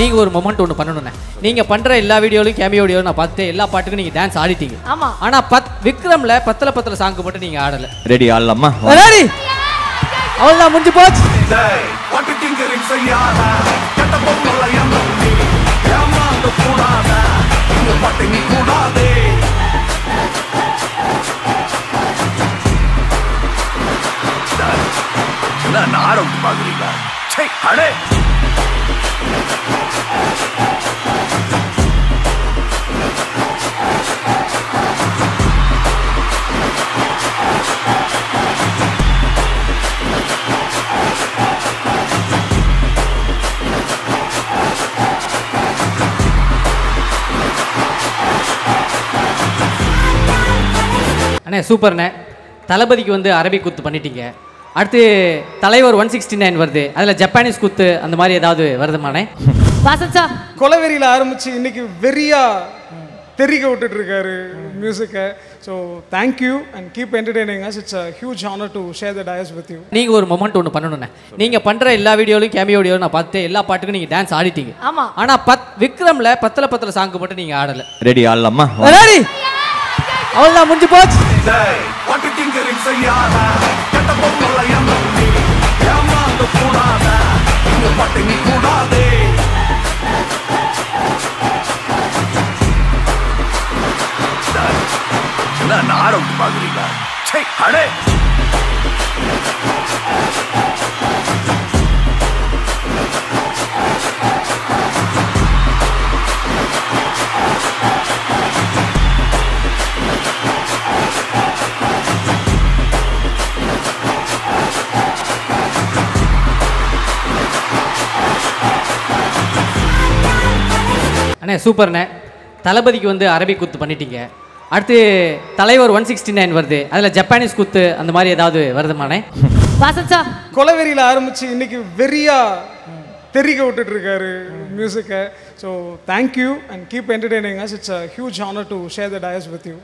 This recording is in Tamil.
நீங்க ஒரு மொமெண்ட் ஒன்று பண்ணணும்ண்ணே. நீங்க பண்ற எல்லா வீடியோலையும் கேமியோ வீடியோ நான் பார்த்து எல்லா பாட்டுக்கும் நீங்க டான்ஸ் ஆடிட்டீங்க. ஆமா. ஆனா விக்ரம்ல பத்தல சாங் மட்டும் நீங்க ஆடல. ரெடி ஆடலாமா? ரெடி. அவ்வளவுதான் முடிஞ்சு போச்சு. நாரம் பாக்குறீங்களா? அடே அண்ணே சூப்பர்ண்ணே. தளபதிக்கு வந்து அரபிக் குத்து பண்ணிட்டீங்க. அடுத்து தலைவர் 169 வருது, அதில் ஜப்பானீஸ் குத்து அந்த மாதிரி ஏதாவது வருதுமாண்ணே? வாசன்சா கொலவெறியில் ஆரம்பிச்சு இன்னைக்கு வெறியா தெரிக்க விட்டுட்டு இருக்காரு மியூசிக்கை. So thank you and keep entertaining us. It's a huge honour to share the dais with you. நீங்கள் ஒரு மொமெண்ட் ஒன்று பண்ணணும்ண்ணே. நீங்கள் பண்ணுற எல்லா வீடியோலையும் கேமியோ வீடியோ நான் பார்த்து எல்லா பாட்டுக்கும் நீங்கள் டான்ஸ் ஆடிட்டீங்க. ஆமா. ஆனால் விக்ரம்ல பத்தல சாங் மட்டும் நீங்கள் ஆடலை. ரெடி ஆடலாமா? ரெடி. அவ்வளோதான் முடிஞ்சு போச்சு. நாரம் பாக்குறீங்களா? அடே அண்ணே சூப்பர்ண்ணே. தளபதிக்கு வந்து அரபிக் குத்து பண்ணிட்டீங்க. அடுத்து தலைவர் 169 வருது, அதில் ஜப்பானீஸ் குத்து அந்த மாதிரி ஏதாவது வருதுமாண்ணே? வாசன்சா கொலவெறியில் ஆரம்பிச்சு இன்னைக்கு வெறியா தெரிக்க விட்டுட்டு இருக்காரு மியூசிக்கை. So thank you and keep entertaining us. It's a huge honour to share the dais with you.